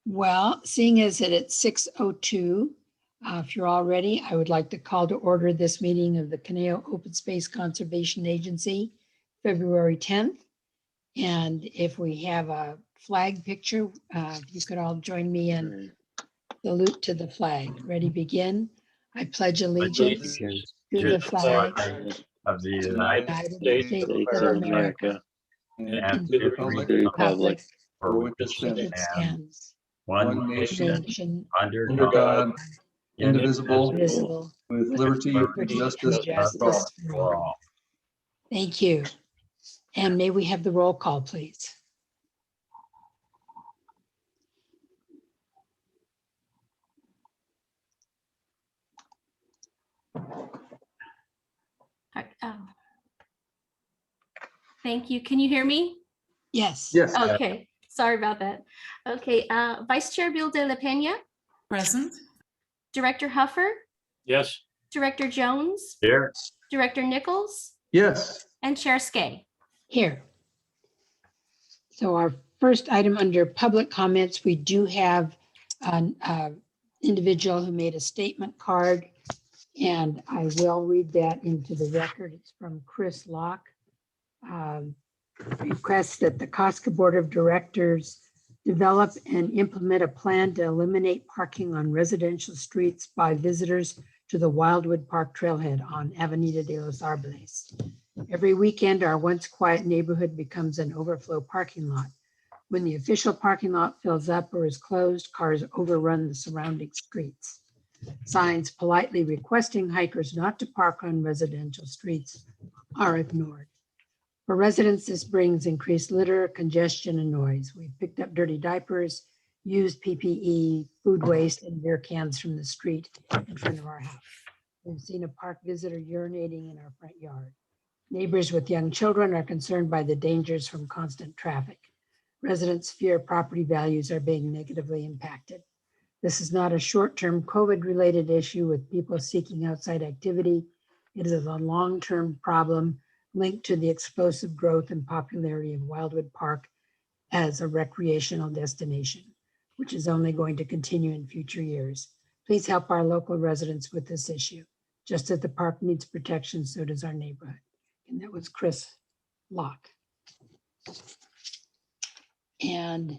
Well, seeing as that it's 6:02, if you're all ready, I would like to call to order this meeting of the Caneo Open Space Conservation Agency, February 10th. And if we have a flag picture, if you could all join me in salute to the flag. Ready, begin. I pledge allegiance to the flag of the United States of America and to the republic for which it for which it stands, one nation under under God, indivisible, indivisible, with liberty and liberty justice and justice for all. Thank you. And may we have the roll call, please? Thank you. Can you hear me? Yes. Yes. Okay, sorry about that. Okay, Vice Chair Bill de la Pena, Present. Director Huffer, Yes. Director Jones, Here. Director Nichols, Yes. and Chair Skay. Here. So our first item under public comments, we do have an individual who made a statement card, and I will read that into the record. It's from Chris Locke. Requests that the COSCA Board of Directors develop and implement a plan to eliminate parking on residential streets by visitors to the Wildwood Park Trailhead on Avenida de los Árboles. Every weekend, our once quiet neighborhood becomes an overflow parking lot. When the official parking lot fills up or is closed, cars overrun the surrounding streets. Signs politely requesting hikers not to park on residential streets are ignored. For residents, this brings increased litter, congestion, and noise. We picked up dirty diapers, used PPE, food waste, and beer cans from the street in front of our house. We've seen a park visitor urinating in our front yard. Neighbors with young children are concerned by the dangers from constant traffic. Residents fear property values are being negatively impacted. This is not a short-term COVID-related issue with people seeking outside activity. It is a long-term problem linked to the explosive growth and popularity of Wildwood Park as a recreational destination, which is only going to continue in future years. Please help our local residents with this issue. Just as the park needs protection, so does our neighborhood. And that was Chris Locke. And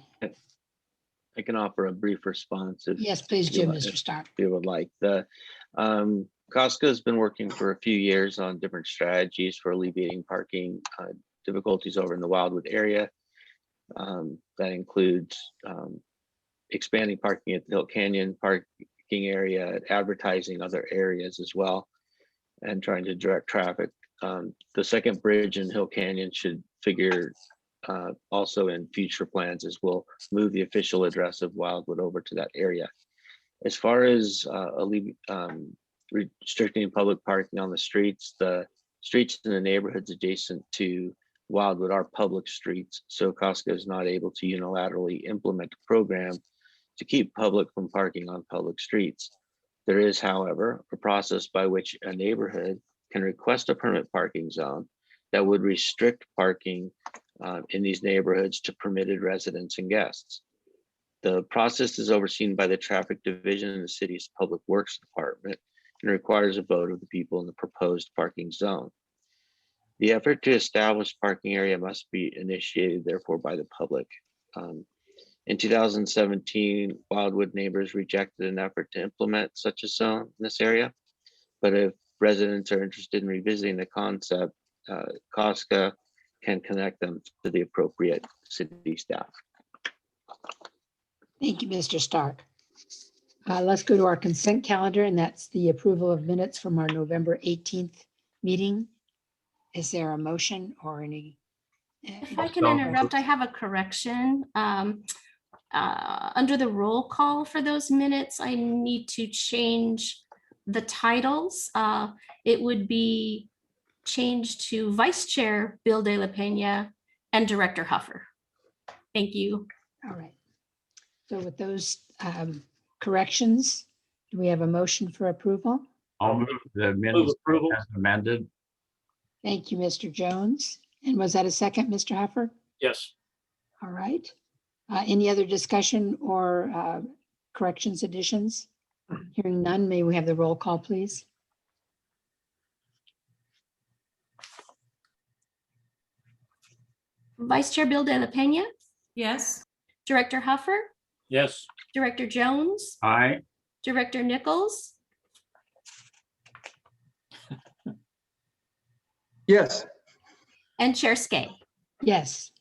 I can offer a brief response if yes, please do, Mr. Stark. you would like. The COSCA has been working for a few years on different strategies for alleviating parking difficulties over in the Wildwood area. That includes expanding parking at the Hill Canyon parking area, advertising other areas as well, and trying to direct traffic. The second bridge in Hill Canyon should figure also in future plans as we'll move the official address of Wildwood over to that area. As far as restricting public parking on the streets in the neighborhoods adjacent to Wildwood are public streets, so COSCA is not able to unilaterally implement a program to keep public from parking on public streets. There is, however, a process by which a neighborhood can request a permit parking zone that would restrict parking in these neighborhoods to permitted residents and guests. The process is overseen by the Traffic Division in the city's Public Works Department and requires a vote of the people in the proposed parking zone. The effort to establish parking area must be initiated, therefore, by the public. In 2017, Wildwood neighbors rejected an effort to implement such a zone in this area. But if residents are interested in revisiting the concept, COSCA can connect them to the appropriate city staff. Thank you, Mr. Stark. Let's go to our consent calendar, and that's the approval of minutes from our November 18th meeting. Is there a motion or any? If I can interrupt, I have a correction. Under the roll call for those minutes, I need to change the titles. It would be changed to Vice Chair Bill de la Pena and Director Huffer. Thank you. All right. So with those corrections, do we have a motion for approval? I'll move the minutes as amended. Thank you, Mr. Jones. And was that a second, Mr. Huffer? Yes. All right. Any other discussion or corrections, additions? Hearing none, may we have the roll call, please? Vice Chair Bill De La Pena, Yes. Director Huffer, Yes. Director Jones, Aye. Director Nichols, Yes. and Chair Skay. Yes.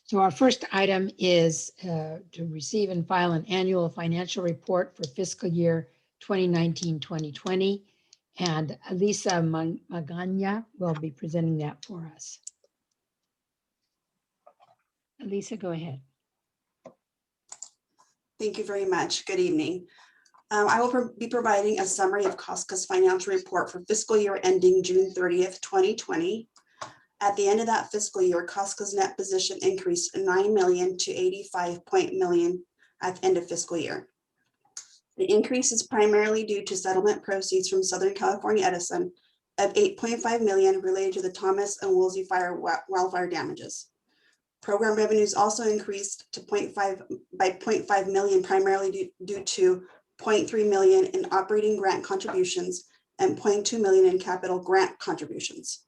So our first item is to receive and file an annual financial report for fiscal year 2019-2020. And Elisa Magana will be presenting that for us. Elisa, go ahead. Thank you very much. Good evening. I will be providing a summary of COSCA's financial report for fiscal year ending June 30th, 2020. At the end of that fiscal year, COSCA's net position increased 9 million to 85 million at the end of fiscal year. The increase is primarily due to settlement proceeds from Southern California Edison of 8.5 million related to the Thomas and Woolsey wildfire damages. Program revenues also increased to 0.5 million, primarily due to 0.3 million in operating grant contributions and 0.2 million in capital grant contributions.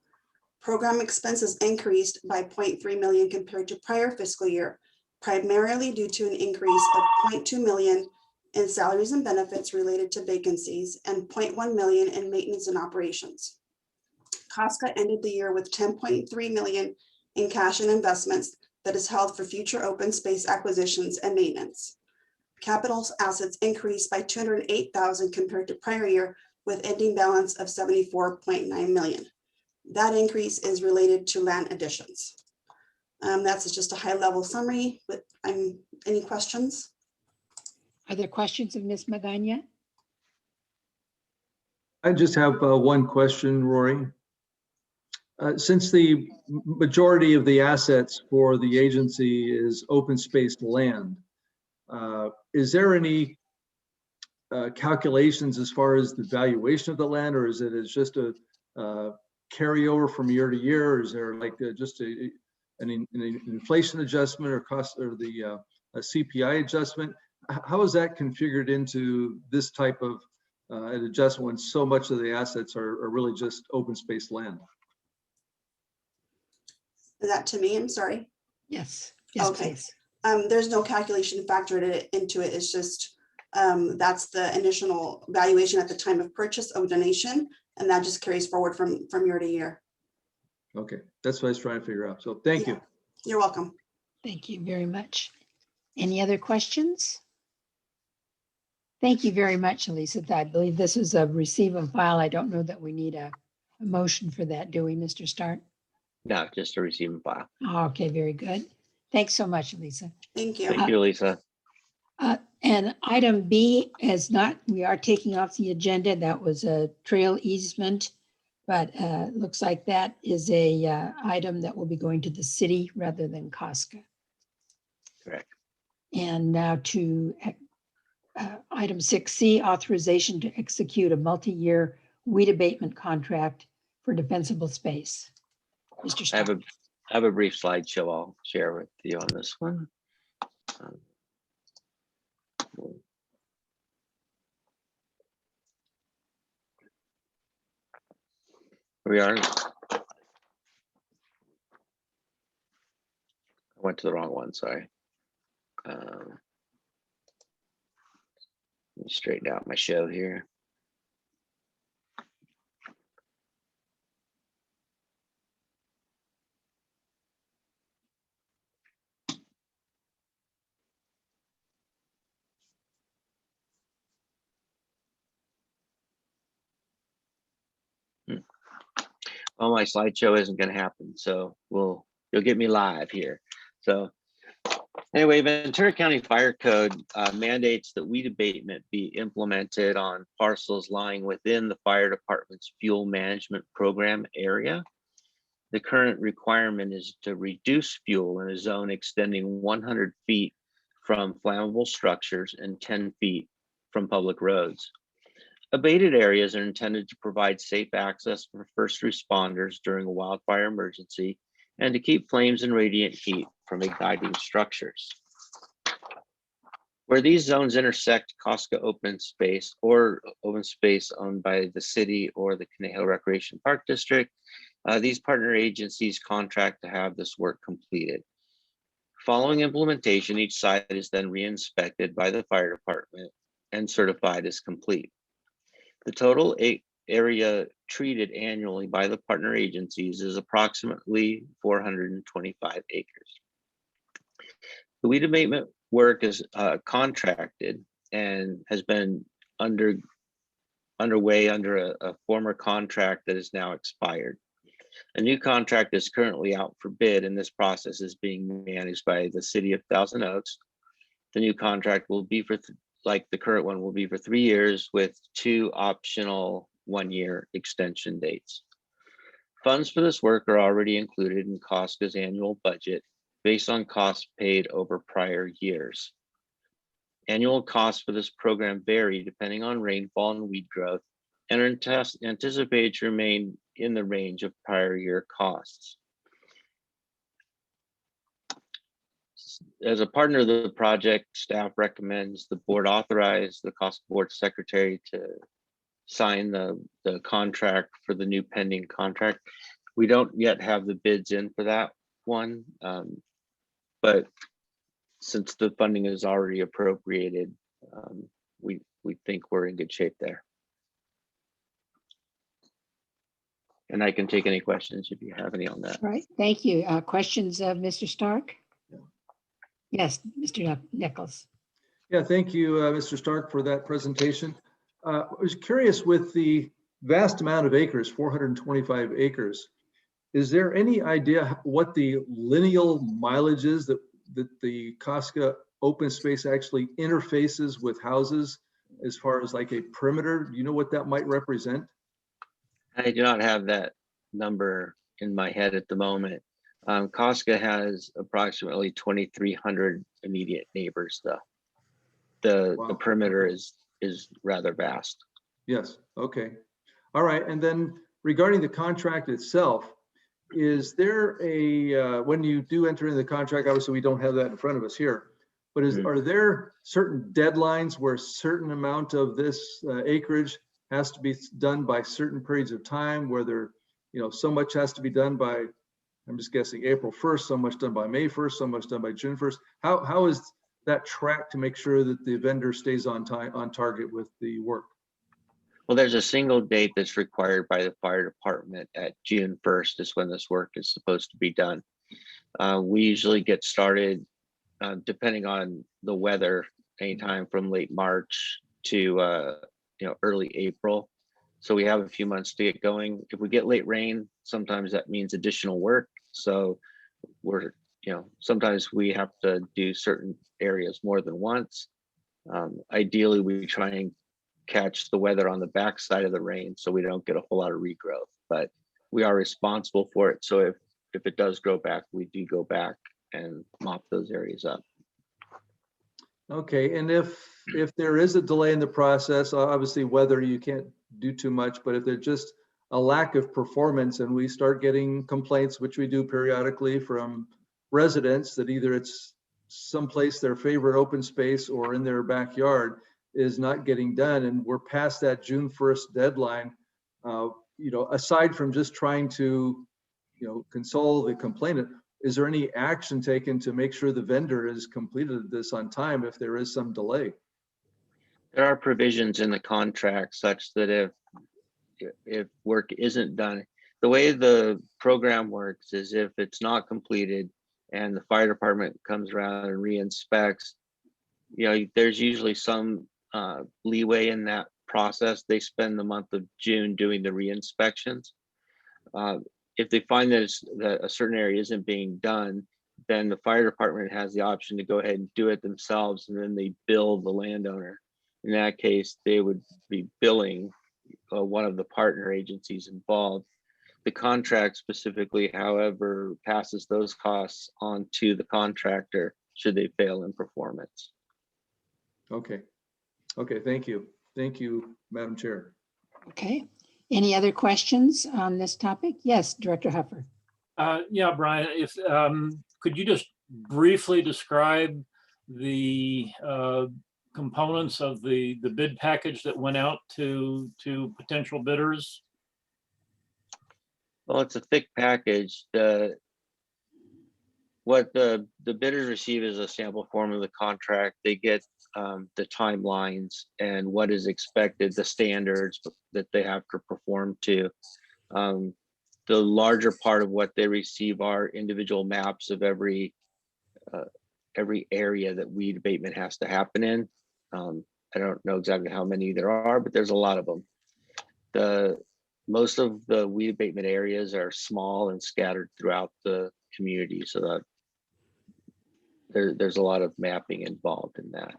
Program expenses increased by 0.3 million compared to prior fiscal year, primarily due to an increase of 0.2 million in salaries and benefits related to vacancies and 0.1 million in maintenance and operations. COSCA ended the year with 10.3 million in cash and investments that is held for future open space acquisitions and maintenance. Capital assets increased by 208,000 compared to prior year with ending balance of 74.9 million. That increase is related to land additions. That's just a high level summary, but any questions? Are there questions of Ms. Magana? I just have one question, Rory. Since the majority of the assets for the agency is open space land, is there any calculations as far as the valuation of the land, or is it just a carryover from year to year? Or is there like just an inflation adjustment or cost, or the a CPI adjustment? How is that configured into this type of an adjustment when so much of the assets are really just open space land? Is that to me? I'm sorry. Yes. Yes, Okay. please. There's no calculation factored into it. It's just that's the initial valuation at the time of purchase of donation, and that just carries forward from year to year. Okay, that's what I was trying to figure out. So thank you. You're welcome. Thank you very much. Any other questions? Thank you very much, Elisa. I believe this is a receive and file. I don't know that we need a motion for that, do we, Mr. Stark? No, just a receive and file. Okay, very good. Thanks so much, Elisa. Thank you. Thank you, Lisa. And item B is not, we are taking off the agenda. That was a trail easement, but looks like that is a item that will be going to the city rather than COSCA. Correct. And now to item 6C, authorization to execute a multi-year weed abatement contract for defensible space. Mr. I Stark. have a brief slideshow I'll share with you on this one. Here we are. I went to the wrong one, sorry. Let me straighten out my show here. Well, my slideshow isn't going to happen, so you'll get me live here. So anyway, Ventura County Fire Code mandates that weed abatement be implemented on parcels lying within the fire department's fuel management program area. The current requirement is to reduce fuel in a zone extending 100 feet from flammable structures and 10 feet from public roads. Abated areas are intended to provide safe access for first responders during a wildfire emergency and to keep flames and radiant heat from igniting structures. Where these zones intersect COSCA open space or open space owned by the city or the Conejo Recreation Park District, these partner agencies contract to have this work completed. Following implementation, each site is then re-inspected by the fire department and certified as complete. The total area treated annually by the partner agencies is approximately 425 acres. The weed abatement work is contracted and has been underway under a former contract that is now expired. A new contract is currently out for bid, and this process is being managed by the city of Thousand Oaks. The new contract will be for, like the current one, will be for 3 years with 2 optional 1-year extension dates. Funds for this work are already included in COSCA's annual budget based on costs paid over prior years. Annual costs for this program vary depending on rainfall and weed growth and are anticipated to remain in the range of prior year costs. As a partner of the project, staff recommends the board authorize the COSCA board secretary to sign the contract for the new pending contract. We don't yet have the bids in for that one, but since the funding is already appropriated, we think we're in good shape there. And I can take any questions if you have any on that. All right, thank you. Questions of Mr. Stark? Yes, Mr. Nichols. Yeah, thank you, Mr. Stark, for that presentation. I was curious, with the vast amount of acres, 425 acres, is there any idea what the lineal mileage is that the COSCA open space actually interfaces with houses as far as like a perimeter? Do you know what that might represent? I do not have that number in my head at the moment. COSCA has approximately 2,300 immediate neighbors, though. Wow. The perimeter is rather vast. Yes, okay. All right, and then regarding the contract itself, is there a, when you do enter into the contract, obviously we don't have that in front of us here, but are there certain deadlines where a certain amount of this acreage has to be done by certain periods of time, where there, so much has to be done by, I'm just guessing, April 1st, so much done by May 1st, so much done by June 1st? How is that tracked to make sure that the vendor stays on target with the work? Well, there's a single date that's required by the fire department at June 1st is when this work is supposed to be done. We usually get started, depending on the weather, anytime from late March to early April. So we have a few months to get going. If we get late rain, sometimes that means additional work. So we're, sometimes we have to do certain areas more than once. Ideally, we try and catch the weather on the backside of the rain so we don't get a whole lot of regrowth, but we are responsible for it. So if it does grow back, we do go back and mop those areas up. Okay, and if there is a delay in the process, obviously weather, you can't do too much, but if there's just a lack of performance and we start getting complaints, which we do periodically from residents, that either it's someplace their favorite open space or in their backyard is not getting done, and we're past that June 1st deadline, aside from just trying to, console the complainant, is there any action taken to make sure the vendor has completed this on time if there is some delay? There are provisions in the contract such that if work isn't done, the way the program works is if it's not completed and the fire department comes around and re-inspects, there's usually some leeway in that process. They spend the month of June doing the re-inspections. If they find that a certain area isn't being done, then the fire department has the option to go ahead and do it themselves, and then they bill the landowner. In that case, they would be billing one of the partner agencies involved. The contract specifically, however, passes those costs on to the contractor should they fail in performance. Okay, thank you. Thank you, Madam Chair. Okay, any other questions on this topic? Yes, Director Huffer. Yeah, Brian, if could you just briefly describe the components of the bid package that went out to potential bidders? Well, it's a thick package. What the bidders receive is a sample form of the contract. They get the timelines and what is expected, the standards that they have to perform to. The larger part of what they receive are individual maps of every area that weed abatement has to happen in. I don't know exactly how many there are, but there's a lot of them. Most of the weed abatement areas are small and scattered throughout the community, so that there's a lot of mapping involved in that.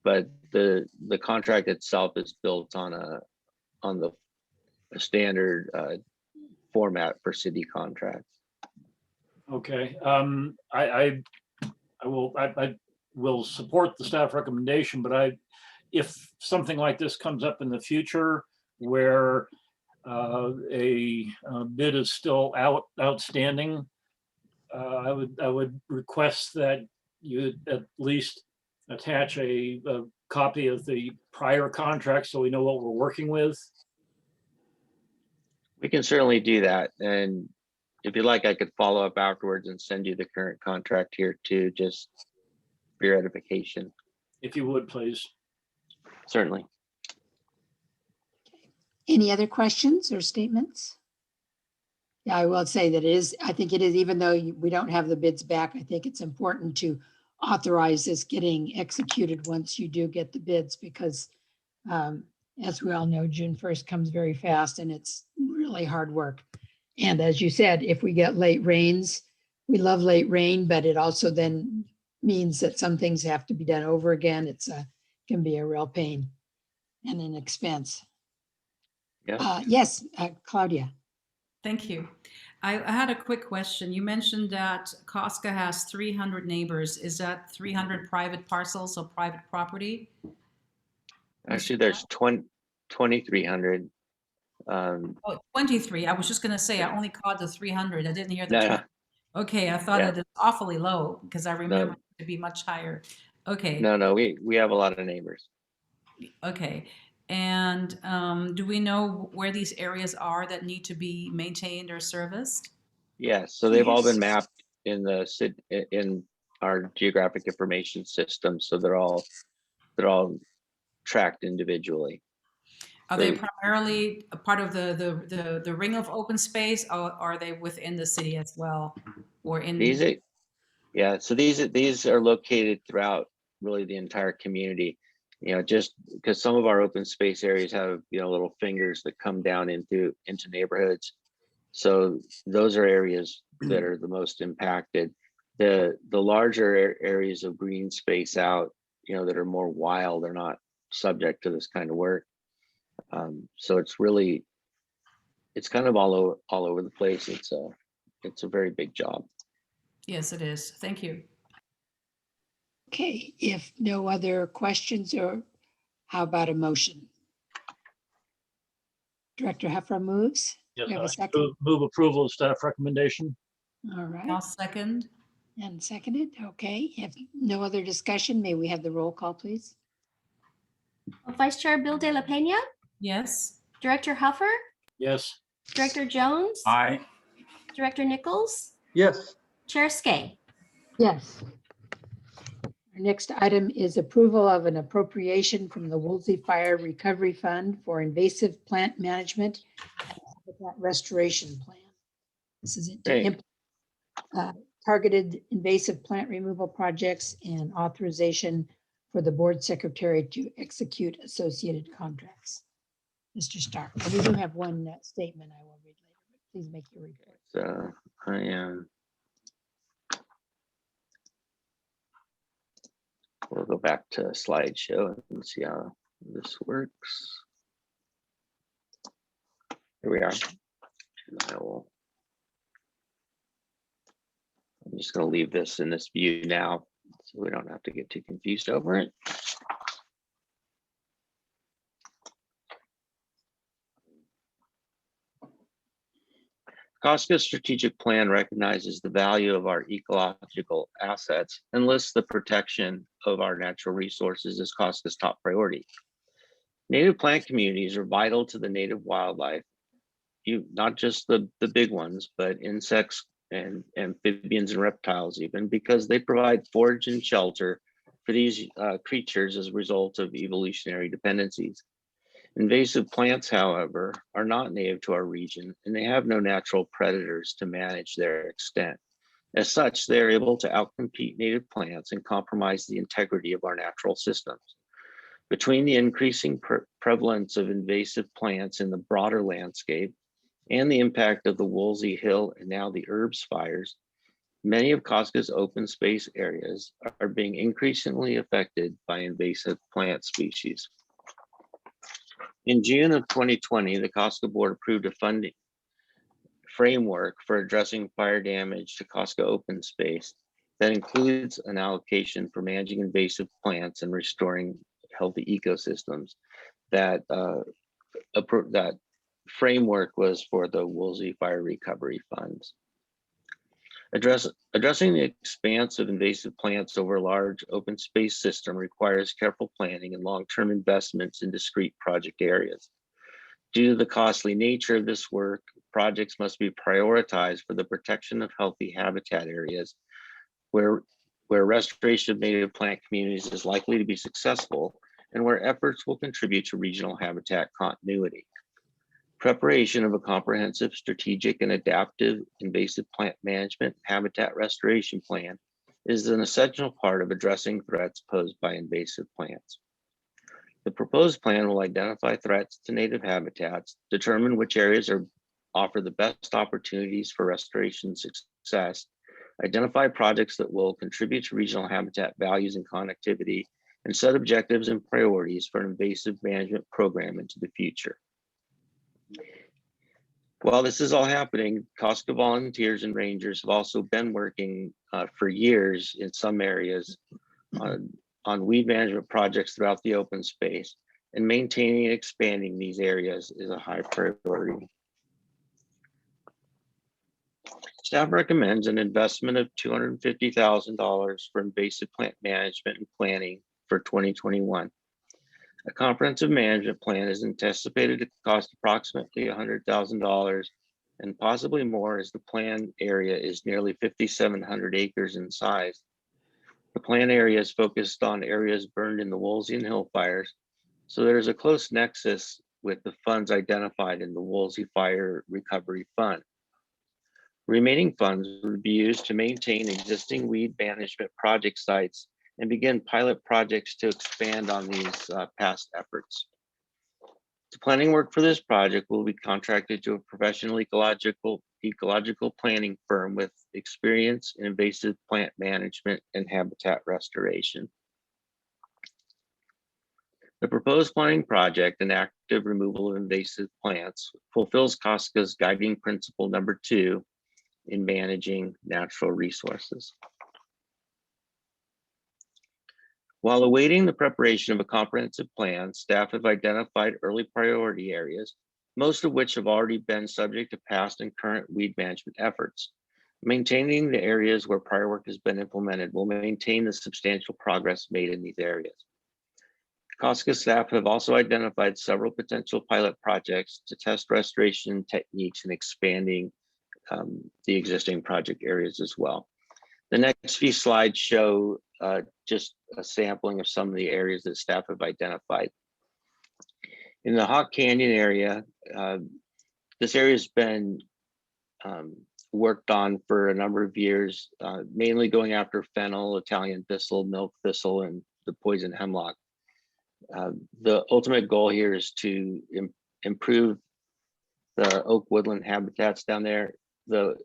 But the contract itself is built on a standard format for city contracts. Okay, I will support the staff recommendation, but if something like this comes up in the future where a bid is still outstanding, I would request that you at least attach a copy of the prior contract so we know what we're working with. We can certainly do that. And if you'd like, I could follow up afterwards and send you the current contract here too, just for your edification. If you would, please. Certainly. Any other questions or statements? Yeah, I will say that I think it is, even though we don't have the bids back, I think it's important to authorize this getting executed once you do get the bids, because as we all know, June 1st comes very fast and it's really hard work. And as you said, if we get late rains, we love late rain, but it also then means that some things have to be done over again. Can be a real pain and an expense. Yeah. Yes, Claudia. Thank you. I had a quick question. You mentioned that COSCA has 300 neighbors. Is that 300 private parcels or private property? Actually, there's 2,300. Oh, 23. I was just going to say, I only caught the 300. I didn't hear the No, 20. Okay, I thought Yeah. it was awfully low because I remember it to be much higher. Okay. no, we have a lot of neighbors. Okay. And do we know where these areas are that need to be maintained or serviced? Yes, so they've all been Yes. mapped in our geographic information system, so they're all tracked individually. Are they primarily a part of the ring of open space, or are they within the city as well, or in? So these are located throughout really the entire community. Just because some of our open space areas have little fingers that come down into neighborhoods. So those are areas that are the most impacted. The larger areas of green space out, that are more wild, they're not subject to this kind of work. So it's kind of all over the place. It's a very big job. Yes, it is. Thank you. Okay, if no other questions, or how about a motion? Director Heffer moves. Yes, We have a I second. move approval of staff recommendation. All right, I'll second. and seconded. Okay, if no other discussion, may we have the roll call, please? Vice Chair Bill De La Pena, Yes. Director Huffer, Yes. Director Jones, Aye. Director Nichols, Yes, Chair Skay. Yes. Our next item is approval of an appropriation from the Woolsey Fire Recovery Fund for invasive plant management and habitat restoration plan. This is to Great. implement targeted invasive plant removal projects and authorization for the board secretary to execute associated contracts. Mr. Stark, we do have one statement I will read later, but please make your report. So I am. We'll go back to slideshow and see how this works. Here we are. I'm just going to leave this in this view now, so we don't have to get too confused over it. COSCA's strategic plan recognizes the value of our ecological assets and lists the protection of our natural resources as COSCA's top priority. Native plant communities are vital to the native wildlife, not just the big ones, but insects and amphibians and reptiles even, because they provide forage and shelter for these creatures as a result of evolutionary dependencies. Invasive plants, however, are not native to our region, and they have no natural predators to manage their extent. As such, they are able to outcompete native plants and compromise the integrity of our natural systems. Between the increasing prevalence of invasive plants in the broader landscape and the impact of the Woolsey Hill and now the herbs fires, many of COSCA's open space areas are being increasingly affected by invasive plant species. In June of 2020, the COSCA board approved a funding framework for addressing fire damage to COSCA open space that includes an allocation for managing invasive plants and restoring healthy ecosystems. That framework was for the Woolsey Fire Recovery Funds. Addressing the expanse of invasive plants over a large open space system requires careful planning and long-term investments in discrete project areas. Due to the costly nature of this work, projects must be prioritized for the protection of healthy habitat areas where restoration of native plant communities is likely to be successful and where efforts will contribute to regional habitat continuity. Preparation of a comprehensive, strategic, and adaptive invasive plant management habitat restoration plan is an essential part of addressing threats posed by invasive plants. The proposed plan will identify threats to native habitats, determine which areas offer the best opportunities for restoration success, identify projects that will contribute to regional habitat values and connectivity, and set objectives and priorities for an invasive management program into the future. While this is all happening, COSCA volunteers and rangers have also been working for years in some areas on weed management projects throughout the open space, and maintaining and expanding these areas is a high priority. Staff recommends an investment of $250,000 for invasive plant management and planning for 2021. A comprehensive management plan is anticipated to cost approximately $100,000 and possibly more, as the planned area is nearly 5,700 acres in size. The plan area is focused on areas burned in the Woolsey and Hill fires, so there's a close nexus with the funds identified in the Woolsey Fire Recovery Fund. Remaining funds would be used to maintain existing weed management project sites and begin pilot projects to expand on these past efforts. The planning work for this project will be contracted to a professional ecological planning firm with experience in invasive plant management and habitat restoration. The proposed planning project and active removal of invasive plants fulfills COSCA's guiding principle number 2 in managing natural resources. While awaiting the preparation of a comprehensive plan, staff have identified early priority areas, most of which have already been subject to past and current weed management efforts. Maintaining the areas where prior work has been implemented will maintain the substantial progress made in these areas. COSCA staff have also identified several potential pilot projects to test restoration techniques and expanding the existing project areas as well. The next few slides show just a sampling of some of the areas that staff have identified. In the Hawk Canyon area, this area has been worked on for a number of years, mainly going after fennel, Italian thistle, milk thistle, and the poison hemlock. The ultimate goal here is to improve the oak woodland habitats down there. The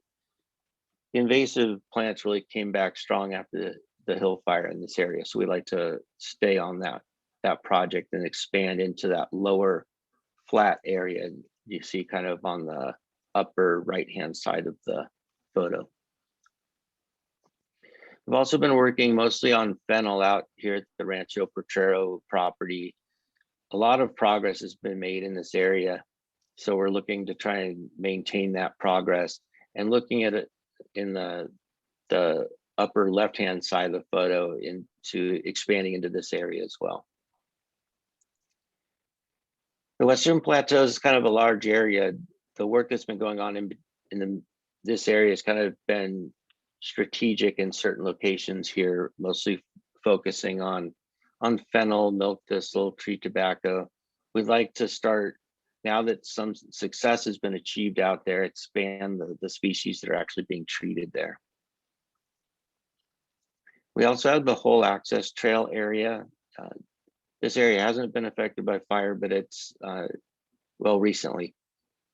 invasive plants really came back strong after the hill fire in this area, so we like to stay on that project and expand into that lower flat area you see kind of on the upper right hand side of the photo. We've also been working mostly on fennel out here at the Rancho Potrero property. A lot of progress has been made in this area, so we're looking to try and maintain that progress. And looking at it in the upper left-hand side of the photo into expanding into this area as well. The Western Plateau is kind of a large area. The work that's been going on this area has kind of been strategic in certain locations here, mostly focusing on fennel, milk thistle, tree tobacco. We'd like to start, now that some success has been achieved out there, expand the species that are actually being treated there. We also have the whole access trail area. This area hasn't been affected by fire, but it's, well, recently.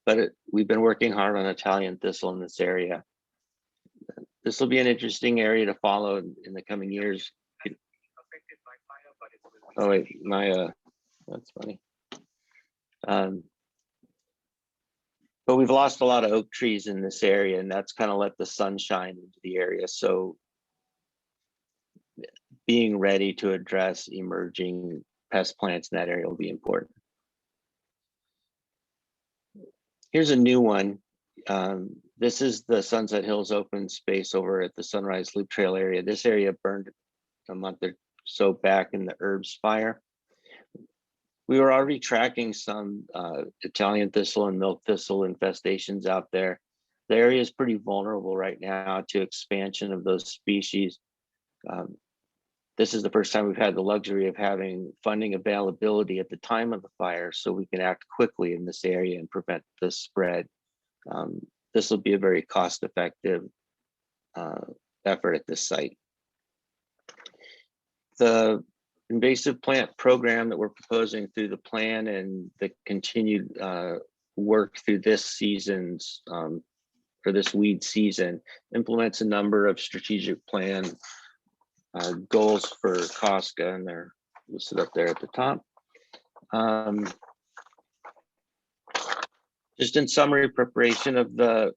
But we've been working hard on Italian thistle in this area. This will be an interesting area to follow in the coming years. Oh wait, that's funny. But we've lost a lot of oak trees in this area, and that's kind of let the sun shine into the area. So being ready to address emerging pest plants in that area will be important. Here's a new one. This is the Sunset Hills open space over at the Sunrise Loop Trail area. This area burned a month or so back in the herbs fire. We were already tracking some Italian thistle and milk thistle infestations out there. The area is pretty vulnerable right now to expansion of those species. This is the first time we've had the luxury of having funding availability at the time of the fire, so we can act quickly in this area and prevent the spread. This will be a very cost-effective effort at this site. The invasive plant program that we're proposing through the plan and the continued work through this season's, for this weed season, implements a number of strategic plan goals for COSCA, and they're listed up there at the top. Just in summary, preparation of the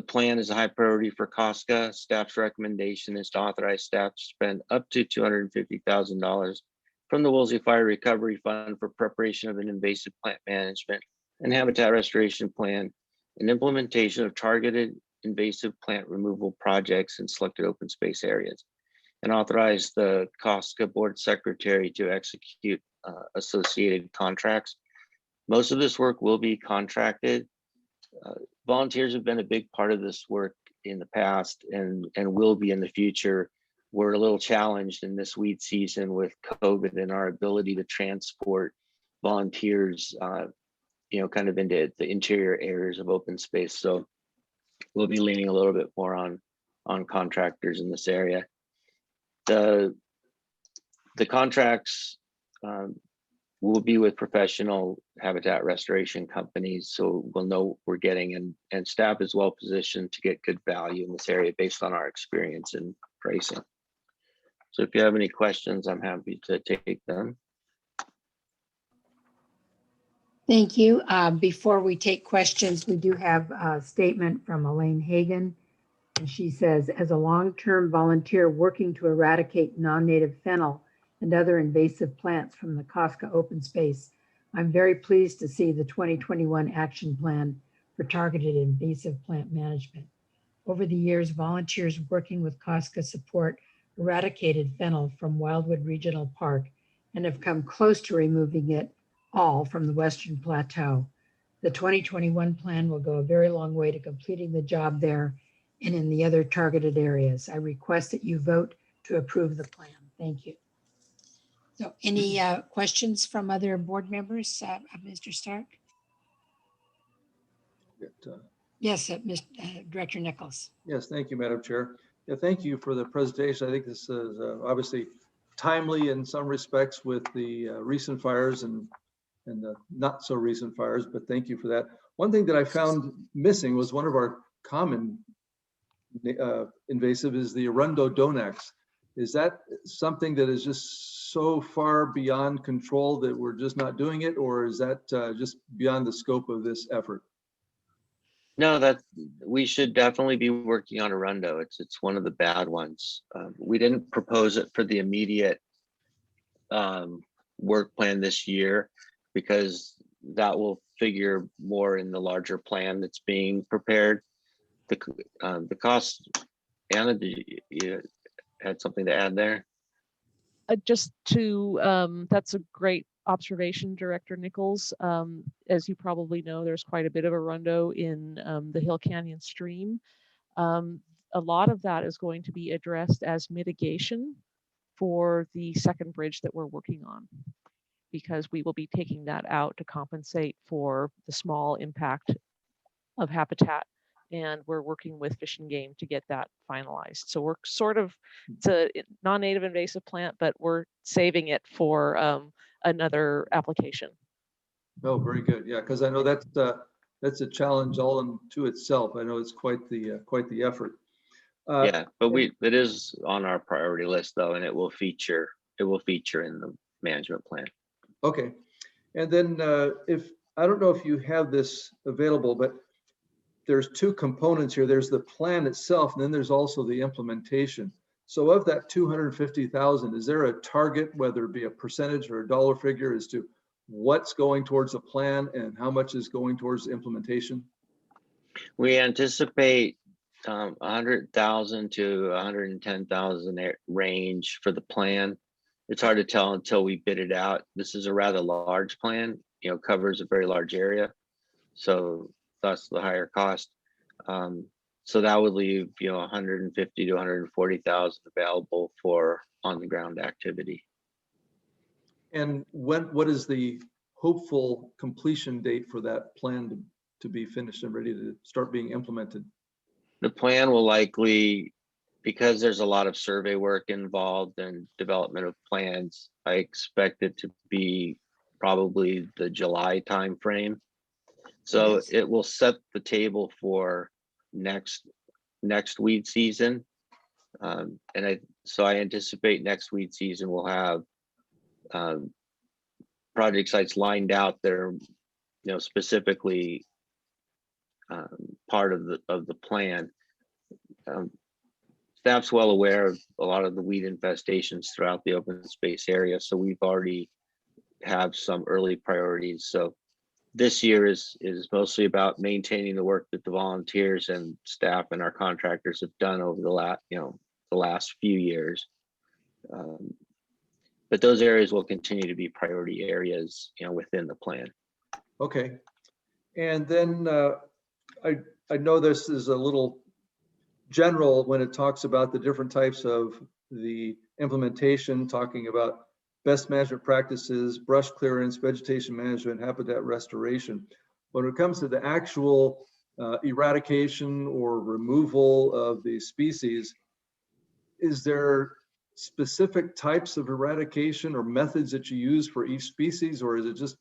plan is a high priority for COSCA. Staff's recommendation is to authorize staff to spend up to $250,000 from the Woolsey Fire Recovery Fund for preparation of an invasive plant management and habitat restoration plan and implementation of targeted invasive plant removal projects in selected open space areas, and authorize the COSCA board secretary to execute associated contracts. Most of this work will be contracted. Volunteers have been a big part of this work in the past and will be in the future. We're a little challenged in this weed season with COVID and our ability to transport volunteers, kind of into the interior areas of open space. So we'll be leaning a little bit more on contractors in this area. The contracts will be with professional habitat restoration companies, so we'll know what we're getting, and staff is well positioned to get good value in this area based on our experience in pricing. So if you have any questions, I'm happy to take them. Thank you. Before we take questions, we do have a statement from Elaine Hagan. And she says, as a long-term volunteer working to eradicate non-native fennel and other invasive plants from the COSCA open space, I'm very pleased to see the 2021 action plan for targeted invasive plant management. Over the years, volunteers working with COSCA support eradicated fennel from Wildwood Regional Park and have come close to removing it all from the Western Plateau. The 2021 plan will go a very long way to completing the job there and in the other targeted areas. I request that you vote to approve the plan. Thank you. So any questions from other board members? Mr. Stark? Yes, Director Nichols. Yes, thank you, Madam Chair. Yeah, thank you for the presentation. I think this is obviously timely in some respects with the recent fires and the not so recent fires, but thank you for that. One thing that I found missing was one of our common invasive is the Arundo Donax. Is that something that is just so far beyond control that we're just not doing it, or is that just beyond the scope of this effort? No, that we should definitely be working on Arundo. It's one of the bad ones. We didn't propose it for the immediate work plan this year because that will figure more in the larger plan that's being prepared. The cost, Anna, you had something to add there? Just to, that's a great observation, Director Nichols. As you probably know, there's quite a bit of a rondo in the Hill Canyon stream. A lot of that is going to be addressed as mitigation for the second bridge that we're working on, because we will be taking that out to compensate for the small impact of habitat. And we're working with Fish and Game to get that finalized. So we're sort of, it's a non-native invasive plant, but we're saving it for another application. Oh, very good. Yeah, because I know that's a challenge all unto itself. I know it's quite the effort. Yeah, but it is on our priority list though, and it will feature in the management plan. Okay. And then if, I don't know if you have this available, but there's two components here. There's the plan itself, and then there's also the implementation. So of that 250,000, is there a target, whether it be a percentage or a dollar figure, as to what's going towards the plan and how much is going towards the implementation? We anticipate 100,000 to 110,000 range for the plan. It's hard to tell until we bid it out. This is a rather large plan, covers a very large area, so thus the higher cost. So that would leave 150 to 140,000 available for on the ground activity. And what is the hopeful completion date for that plan to be finished and ready to start being implemented? The plan will likely, because there's a lot of survey work involved and development of plans, I expect it to be probably the July timeframe. So Yes. it will set the table for next weed season. And I anticipate next weed season will have project sites lined out that are, specifically part of the plan. Staff's well aware of a lot of the weed infestations throughout the open space area, so we've already have some early priorities. So this year is mostly about maintaining the work that the volunteers and staff and our contractors have done over the last few years. But those areas will continue to be priority areas, within the plan. Okay. And then I know this is a little general when it talks about the different types of the implementation, talking about best management practices, brush clearance, vegetation management, habitat restoration. When it comes to the actual eradication or removal of the species, is there specific types of eradication or methods that you use for each species, or is it just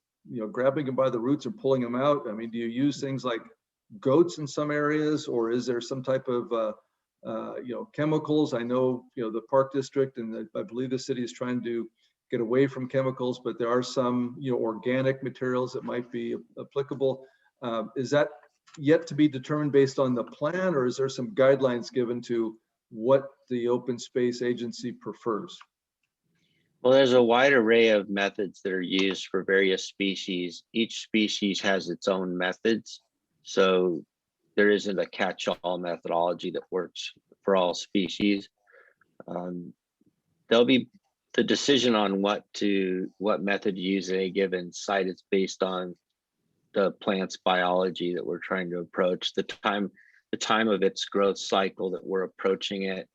grabbing them by the roots and pulling them out? I mean, do you use things like goats in some areas, or is there some type of chemicals? I know the park district and I believe the city is trying to get away from chemicals, but there are some organic materials that might be applicable. Is that yet to be determined based on the plan, or is there some guidelines given to what the open space agency prefers? Well, there's a wide array of methods that are used for various species. Each species has its own methods, so there isn't a catch-all methodology that works for all species. There'll be the decision on what method to use at a given site. It's based on the plant's biology that we're trying to approach, the time of its growth cycle that we're approaching it,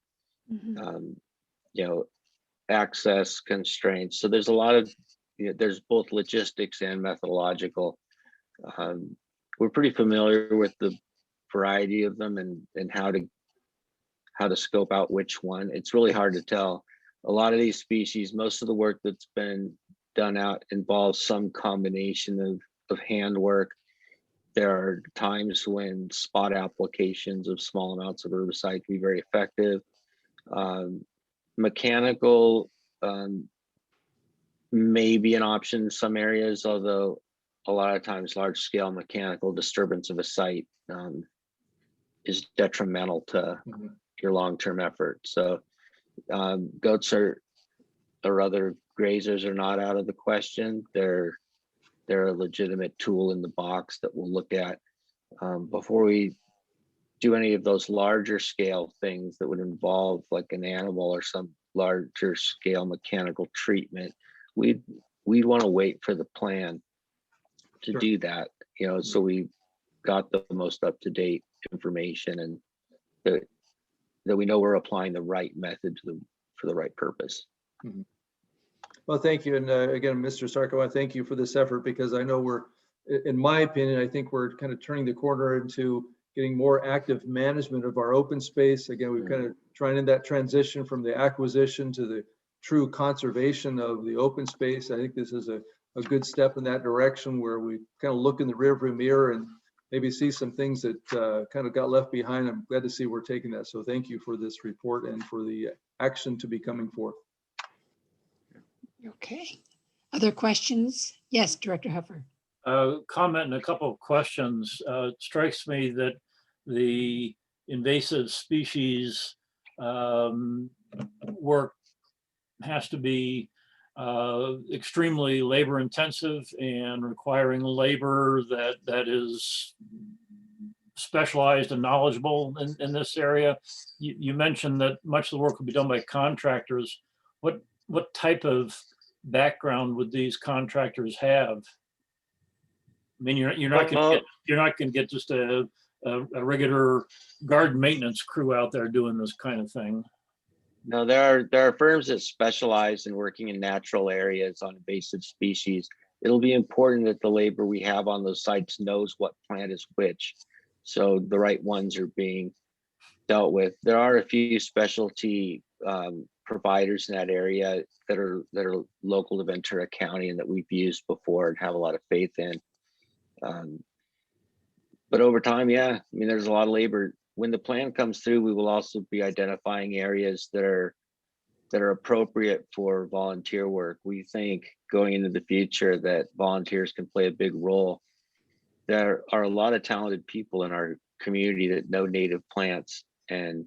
access constraints. So there's a lot of, there's both logistics and methodological. We're pretty familiar with the variety of them and how to scope out which one. It's really hard to tell. A lot of these species, most of the work that's been done out involves some combination of handwork. There are times when spot applications of small amounts of herbicide can be very effective. Mechanical may be an option in some areas, although a lot of times large scale mechanical disturbance of a site is detrimental to your long-term effort. So goats or other grazers are not out of the question. They're they're a legitimate tool in the box that we'll look at before we do any of those larger scale things that would involve like an animal or some larger scale mechanical treatment. We'd want to wait for the plan to Sure. do that, so we got the most up-to-date information and that we know we're applying the right method for the right purpose. Well, thank you. And again, Mr. Stark, I want to thank you for this effort, because I know in my opinion, I think we're kind of turning the corner into getting more active management of our open space. Again, we've kind of trying in that transition from the acquisition to the true conservation of the open space. I think this is a good step in that direction, where we kind of look in the rearview mirror and maybe see some things that kind of got left behind. I'm glad to see we're taking that. So thank you for this report and for the action to be coming forth. Okay. Other questions? Yes, Director Huffer. Comment and a couple of questions. It strikes me that the invasive species work has to be extremely labor intensive and requiring labor that is specialized and knowledgeable in this area. You mentioned that much of the work will be done by contractors. What type of background would these contractors have? I mean, you're not going to get just a regular garden maintenance crew out there doing this kind of thing. No, there are firms that specialize in working in natural areas on invasive species. It'll be important that the labor we have on those sites knows what plant is which, so the right ones are being dealt with. There are a few specialty providers in that area that are local to Ventura County and that we've used before and have a lot of faith in. But over time, yeah, I mean, there's a lot of labor. When the plan comes through, we will also be identifying areas that are appropriate for volunteer work. We think going into the future that volunteers can play a big role. There are a lot of talented people in our community that know native plants, and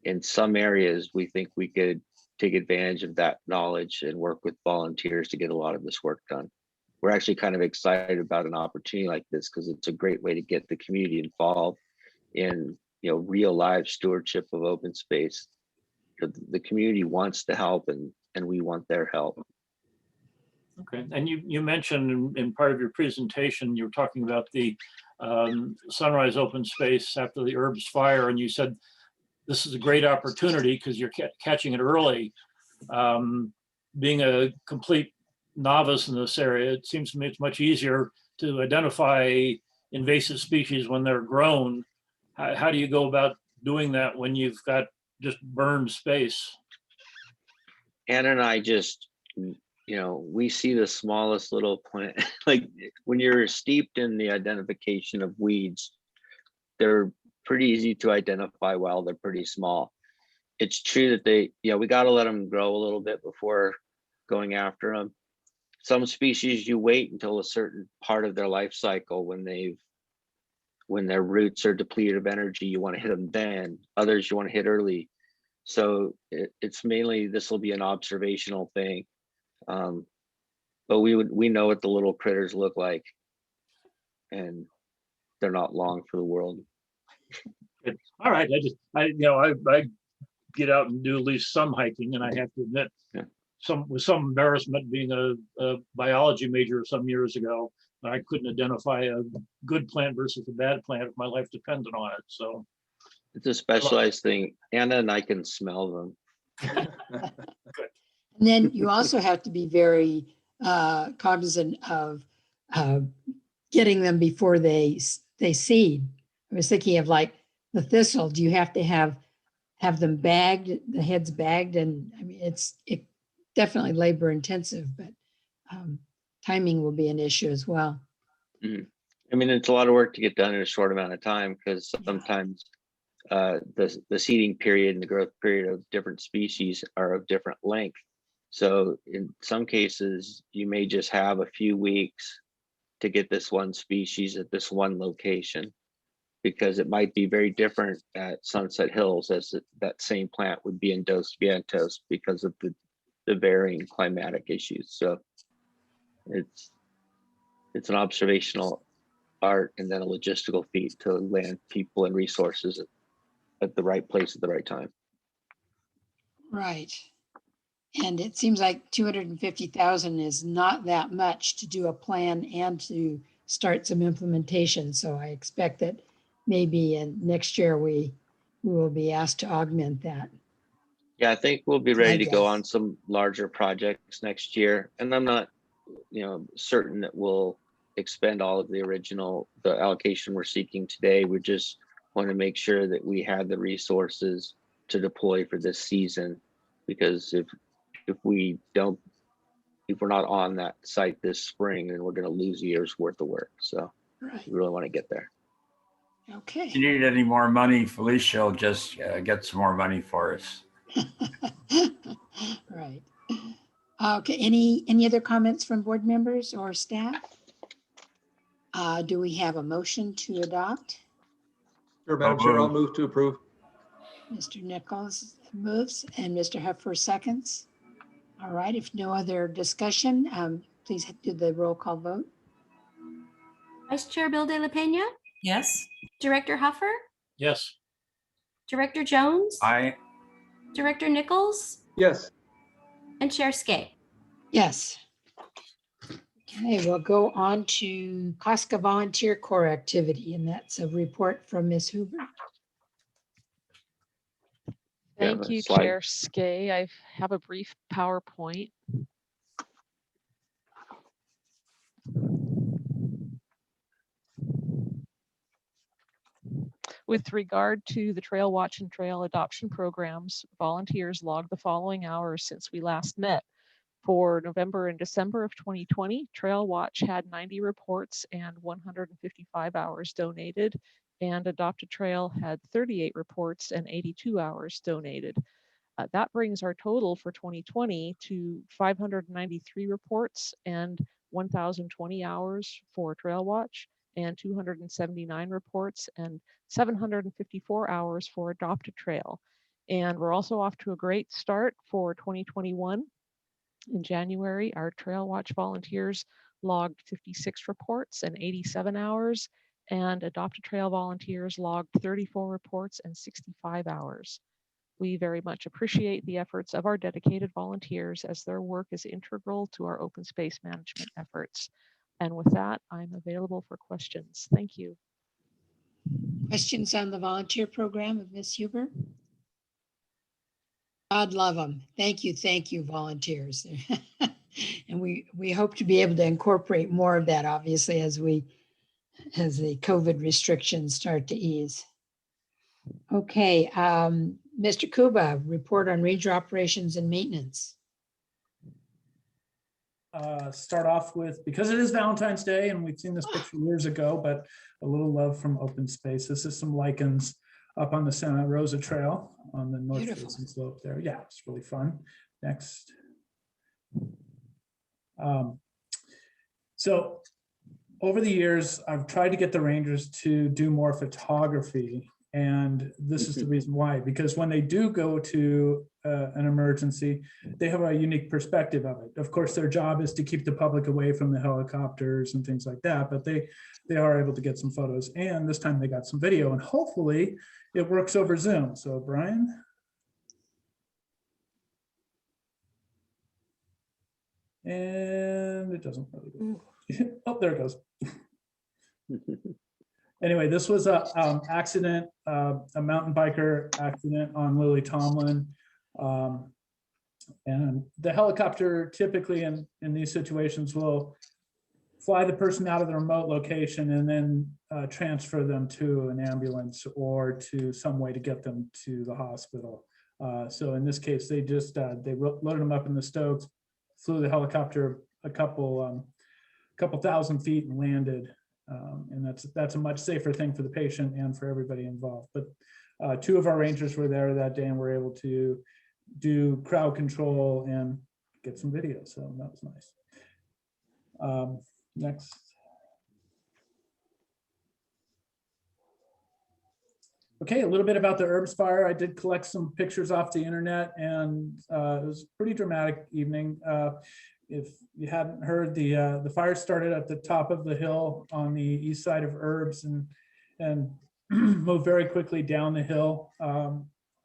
in some areas, we think we could take advantage of that knowledge and work with volunteers to get a lot of this work done. We're actually kind of excited about an opportunity like this because it's a great way to get the community involved in real live stewardship of open space. The community wants to help and we want their help. Okay, and you mentioned in part of your presentation, you were talking about the Sunrise open space after the Herbs fire, and you said this is a great opportunity because you're catching it early. Being a complete novice in this area, it seems to me it's much easier to identify invasive species when they're grown. How do you go about doing that when you've got just burned space? Anna and I just, we see the smallest little plant. Like when you're steeped in the identification of weeds, they're pretty easy to identify while they're pretty small. It's true that we got to let them grow a little bit before going after them. Some species you wait until a certain part of their life cycle when their roots are depleted of energy, you want to hit them then. Others you want to hit early. So it's mainly, this will be an observational thing. But we know what the little critters look like, and they're not long for the world. All right, I get out and do at least some hiking, and I have to admit, with some embarrassment, being a biology major some years ago, I couldn't identify a good plant versus a bad plant if my life depended on it. So it's a specialized thing. Anna and I can smell them. Good. And then you also have to be very cognizant of getting them before they seed. I was thinking of like the thistle. Do you have to have them bagged, the heads bagged? And I mean, it definitely labor intensive, but timing will be an issue as well. Mm-hmm. I mean, it's a lot of work to get done in a short amount of time because sometimes the seeding period and the growth period of different species are of different length. So in some cases, you may just have a few weeks to get this one species at this one location, because it might be very different at Sunset Hills as that same plant would be in Dos Vientos because of the varying climatic issues. So it's an observational art and then a logistical feat to land people and resources at the right place at the right time. Right. And it seems like 250,000 is not that much to do a plan and to start some implementation. So I expect that maybe in next year we will be asked to augment that. Yeah, I think we'll be That's my ready to go guess. on some larger projects next year. And I'm not, certain that we'll expend all of the allocation we're seeking today. We just want to make sure that we have the resources to deploy for this season. Because if we're not on that site this spring, then we're going to lose a year's worth of work. So Right. we really want to get there. Okay. If you need any more money, Felicia will just get some more money for us. Right. Okay, any other comments from board members or staff? Do we have a motion to adopt? Sure, Madam Chair, I'll moved. move to approve. Mr. Nichols moves and Mr. Heffer seconds. All right, if no other discussion, please do the roll call vote. Vice Chair Bill De La Pena, Yes. Director Huffer, Yes. Director Jones, Director Nichols, Yes, and Chair Skay. Yes. Okay, we'll go on to COSCA Volunteer Corps activity, and that's a report from Ms. Huber. You have Thank a you, slide? Chair Skay. I have a brief PowerPoint. With regard to the Trail Watch and Trail Adoption programs, volunteers logged the following hours since we last met. For November and December of 2020, Trail Watch had 90 reports and 155 hours donated, and Adopt a Trail had 38 reports and 82 hours donated. That brings our total for 2020 to 593 reports and 1,020 hours for Trail Watch, and 279 reports and 754 hours for Adopt a Trail. And we're also off to a great start for 2021. In January, our Trail Watch volunteers logged 56 reports and 87 hours, and Adopt a Trail volunteers logged 34 reports and 65 hours. We very much appreciate the efforts of our dedicated volunteers, as their work is integral to our open space management efforts. And with that, I'm available for questions. Thank you. Questions on the volunteer program of Ms. Huber? God love them. Thank you, volunteers. And we hope to be able to incorporate more of that, obviously, as the COVID restrictions start to ease. Okay, Mr. Kuba, report on ranger operations and maintenance. Start off with, because it is Valentine's Day and we've seen this picture years ago, but a little love from open space. This is some lichens up on the Santa Rosa Trail on the north Beautiful. facing slope there. Yeah, it's really fun. Next. So over the years, I've tried to get the rangers to do more photography. And this is the reason why, because when they do go to an emergency, they have a unique perspective of it. Of course, their job is to keep the public away from the helicopters and things like that, but they are able to get some photos. And this time they got some video, and hopefully it works over Zoom. So Brian. And it doesn't really go. Oh, there it goes. Anyway, this was a accident, a mountain biker accident on Lily Tomlin. And the helicopter typically in these situations will fly the person out of the remote location and then transfer them to an ambulance or to some way to get them to the hospital. So in this case, they just they loaded them up in the Stokes, flew the helicopter a couple thousand feet and landed. And that's a much safer thing for the patient and for everybody involved. But 2 of our rangers were there that day and were able to do crowd control and get some video. So that was nice. Next. Okay, a little bit about the herbs fire. I did collect some pictures off the internet, and it was a pretty dramatic evening. If you hadn't heard, the fire started at the top of the hill on the east side of herbs and moved very quickly down the hill.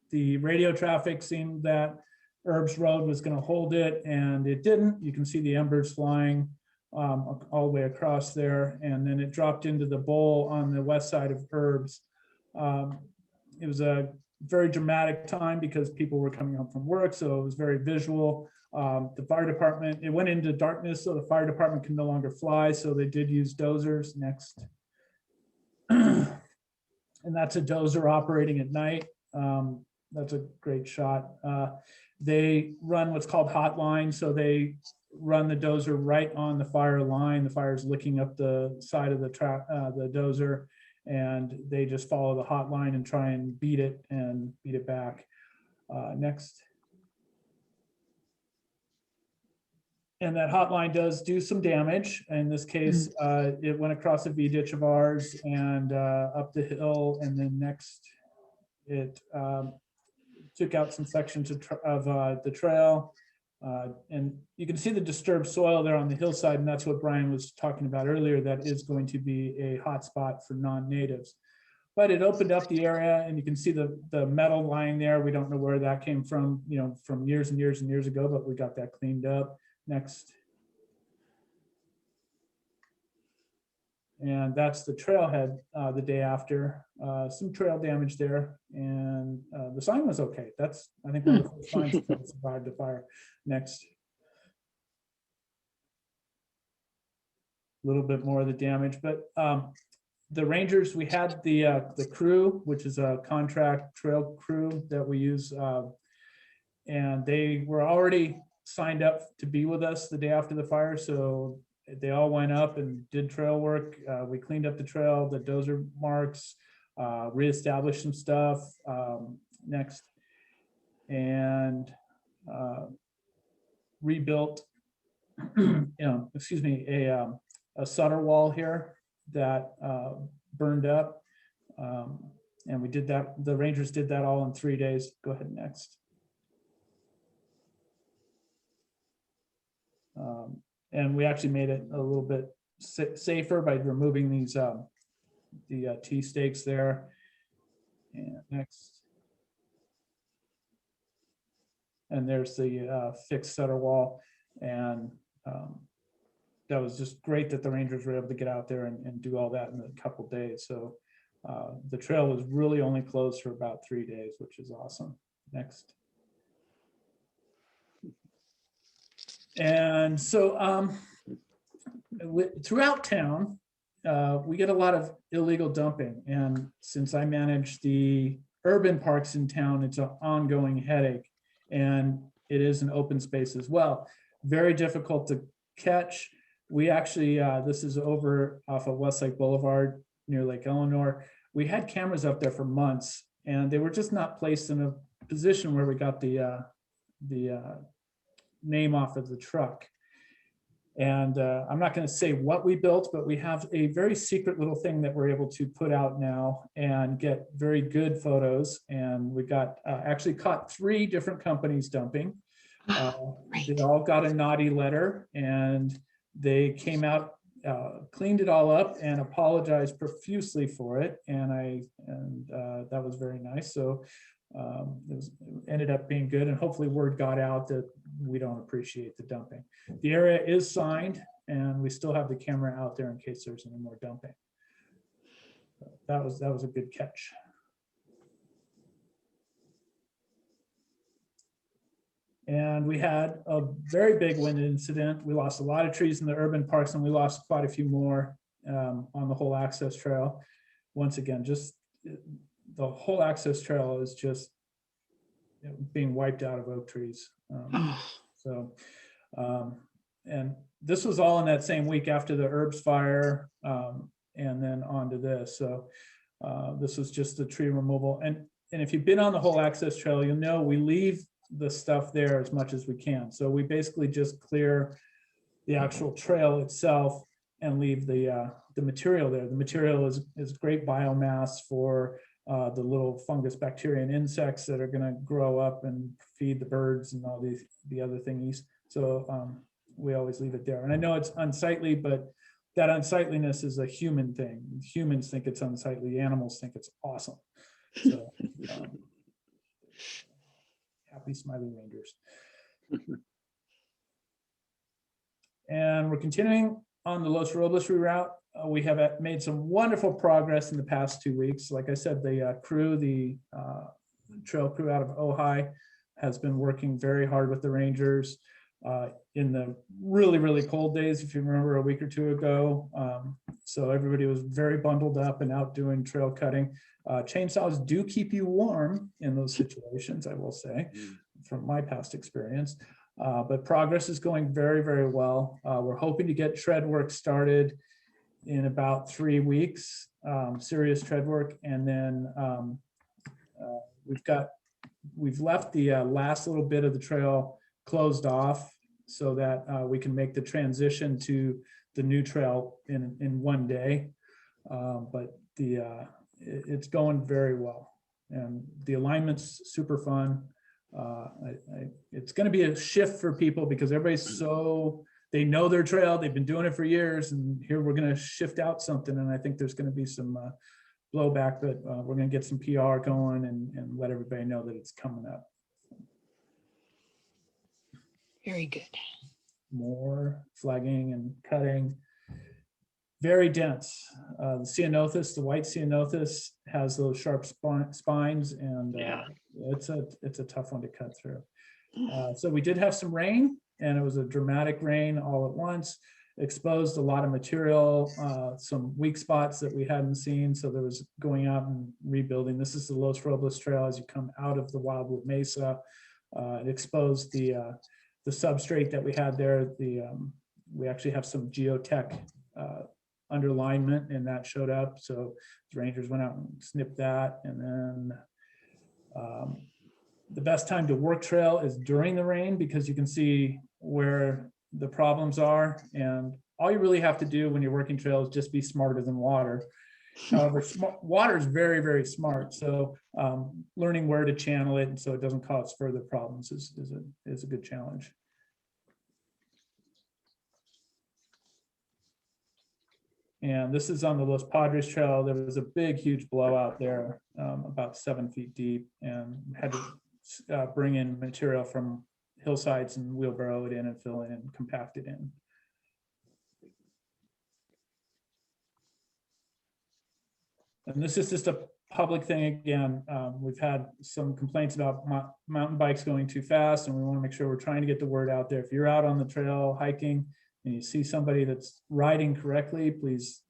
The radio traffic seemed that Herbs Road was going to hold it, and it didn't. You can see the embers flying all the way across there, and then it dropped into the bowl on the west side of Herbs. It was a very dramatic time because people were coming home from work, so it was very visual. The fire department, it went into darkness, so the fire department can no longer fly, so they did use dozers. Next. And that's a dozer operating at night. That's a great shot. They run what's called hotline, so they run the dozer right on the fire line. The fire's licking up the side of the dozer, and they just follow the hotline and try and beat it back. Next. And that hotline does do some damage. In this case, it went across a V ditch of ours and up the hill, and then next it took out some sections of the trail. And you can see the disturbed soil there on the hillside, and that's what Brian was talking about earlier. That is going to be a hot spot for non-natives. But it opened up the area, and you can see the metal lying there. We don't know where that came from, from years and years and years ago, but we got that cleaned up. Next. And that's the trailhead the day after. Some trail damage there, and the sign was okay. That's, I think, one of the first signs that survived the fire. Next. A little bit more of the damage, but the Rangers, we had the crew, which is a contract trail crew that we use, and they were already signed up to be with us the day after the fire, so they all went up and did trail work. We cleaned up the trail, the dozer marks, reestablished some stuff. Next, and rebuilt, a Sutter wall here that burned up, and we did that. The Rangers did that all in 3 days. Go ahead, next. And we actually made it a little bit safer by removing these the T stakes there. And next. And there's the fixed Sutter wall, and that was just great that the Rangers were able to get out there and do all that in a couple of days. So the trail was really only closed for about 3 days, which is awesome. Next. And so throughout town, we get a lot of illegal dumping. And since I manage the urban parks in town, it's an ongoing headache. And it is an open space as well. Very difficult to catch. We actually, this is over off of Westlake Boulevard near Lake Eleanor. We had cameras up there for months, and they were just not placed in a position where we got the name off of the truck. And I'm not going to say what we built, but we have a very secret little thing that we're able to put out now and get very good photos. And we got actually caught 3 different companies dumping. They all got a naughty letter, and they came out, cleaned it all up, and apologized profusely for it. And that was very nice. So it ended up being good, and hopefully word got out that we don't appreciate the dumping. The area is signed, and we still have the camera out there in case there's any more dumping. That was a good catch. And we had a very big wind incident. We lost a lot of trees in the urban parks, and we lost quite a few more on the whole access trail. Once again, just the whole access trail is just being wiped out of oak trees. And this was all in that same week after the herbs fire, and then on to this. So this was just the tree removal. And if you've been on the whole access trail, you'll know we leave the stuff there as much as we can. So we basically just clear the actual trail itself and leave the material there. The material is great biomass for the little fungus, bacteria, and insects that are going to grow up and feed the birds and all the other thingies. So we always leave it there. And I know it's unsightly, but that unsightliness is a human thing. Humans think it's unsightly. Animals think it's awesome. So happy, smiley rangers. And we're continuing on the Los Robles reroute. We have made some wonderful progress in the past 2 weeks. Like I said, the trail crew out of Ojai has been working very hard with the rangers in the really, really cold days, if you remember a week or two ago. So everybody was very bundled up and out doing trail cutting. Chainsaws do keep you warm in those situations, I will say, from my past experience. But progress is going very, very well. We're hoping to get tread work started in about 3 weeks, serious tread work. And then we've left the last little bit of the trail closed off so that we can make the transition to the new trail in 1 day. But it's going very well. And the alignment's super fun. It's going to be a shift for people because everybody's they know their trail, they've been doing it for years, and here we're going to shift out something. And I think there's going to be some blowback, but we're going to get some PR going and let everybody know that it's coming up. Very good. More flagging and cutting. Very dense. The ceanothus, the white ceanothus, has those sharp spines, and it's a tough one to cut through. So we did have some rain, and it was a dramatic rain all at once. Exposed a lot of material, some weak spots that we hadn't seen. So there was going out and rebuilding. This is the Los Robles Trail as you come out of the Wildwood Mesa. It exposed the substrate that we had there. We actually have some geotech underalignment, and that showed up. So the rangers went out and snipped that. And then the best time to work trail is during the rain because you can see where the problems are. And all you really have to do when you're working trail is just be smarter than water. However, water is very, very smart. So learning where to channel it and so it doesn't cause further problems is a good challenge. And this is on the Los Padres Trail. There was a big, huge blowout there, about 7 feet deep, and had to bring in material from hillsides and wheelbarrow it in and fill it and compact it in. And this is just a public thing again. We've had some complaints about mountain bikes going too fast, and we want to make sure we're trying to get the word out there. If you're out on the trail hiking and you see somebody that's riding correctly, please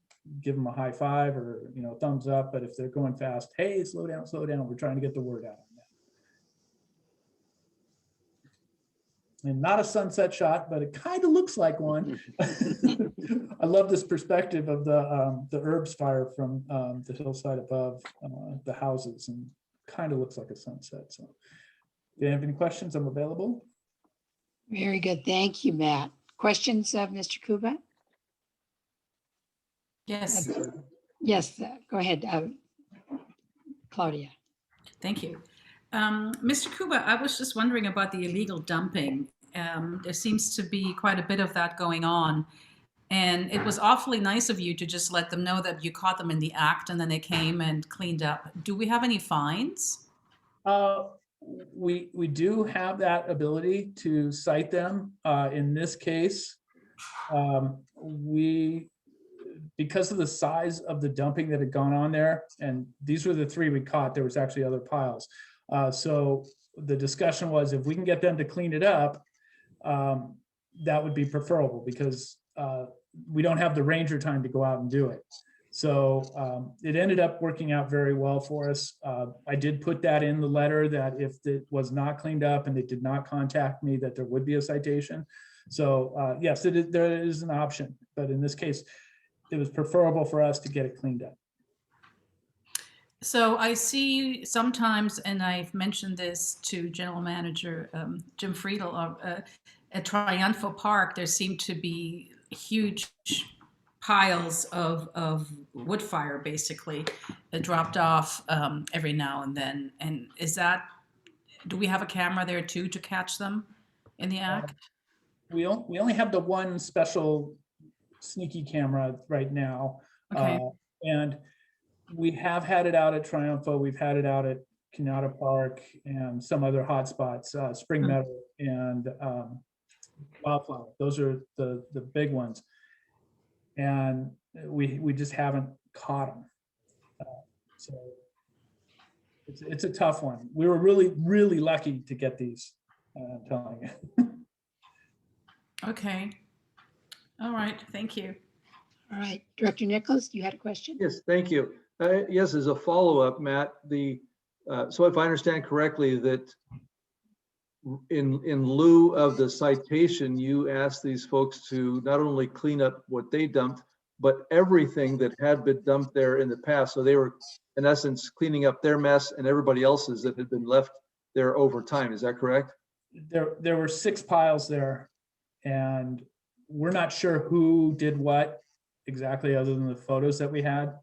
give them a high five or thumbs up. But if they're going fast, hey, slow down, slow down. We're trying to get the word out on that. And not a sunset shot, but it kind of looks like one. I love this perspective of the herbs fire from the hillside above the houses, and kind of looks like a sunset. So if you have any questions, I'm available. Very good. Thank you, Matt. Questions of Mr. Kuba? Yes, Yes, go ahead, Claudia. thank you. Mr. Kuba, I was just wondering about the illegal dumping. There seems to be quite a bit of that going on. And it was awfully nice of you to just let them know that you caught them in the act and then they came and cleaned up. Do we have any fines? We do have that ability to cite them. In this case, because of the size of the dumping that had gone on there, and these were the 3 we caught, there was actually other piles. So the discussion was if we can get them to clean it up, that would be preferable because we don't have the ranger time to go out and do it. So it ended up working out very well for us. I did put that in the letter that if it was not cleaned up and they did not contact me, that there would be a citation. So yes, there is an option, but in this case, it was preferable for us to get it cleaned up. So I see sometimes, and I've mentioned this to General Manager Jim Friedel, at Triunfo Park, there seem to be huge piles of wood fire basically that dropped off every now and then. And do we have a camera there too to catch them in the act? We only have the one special sneaky camera right now. Okay. And we have had it out at Triumpho. We've had it out at Kanata Park and some other hotspots, Spring Meadow and Wildflower. Those are the big ones. And we just haven't caught them. So it's a tough one. We were really lucky to get these, I'm telling you. Okay. All right. Thank you. All right, Director Nichols, you had a question? Yes, thank you. Yes, as a follow-up, Matt, so if I understand correctly, that in lieu of the citation, you asked these folks to not only clean up what they dumped, but everything that had been dumped there in the past. So they were, in essence, cleaning up their mess and everybody else's that had been left there over time. Is that correct? There were 6 piles there, and we're not sure who did what exactly, other than the photos that we had.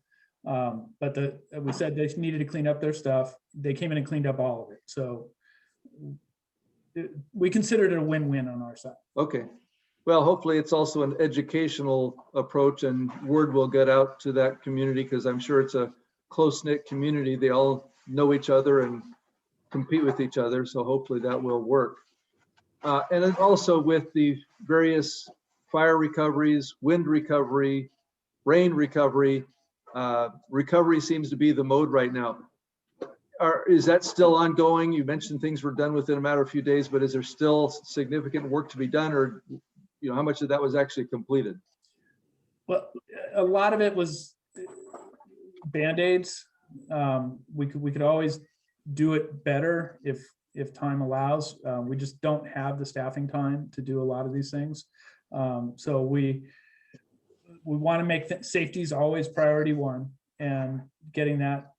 But we said they needed to clean up their stuff. They came in and cleaned up all of it. So we considered it a win-win on our side. Okay. Well, hopefully it's also an educational approach and word will get out to that community, because I'm sure it's a close-knit community. They all know each other and compete with each other. So hopefully that will work. And then also with the various fire recoveries, wind recovery, rain recovery, recovery seems to be the mode right now. Is that still ongoing? You mentioned things were done within a matter of a few days, but is there still significant work to be done, or how much of that was actually completed? Well, a lot of it was Band-Aids. We could always do it better if time allows. We just don't have the staffing time to do a lot of these things. So we want to make safety is always priority one, and getting that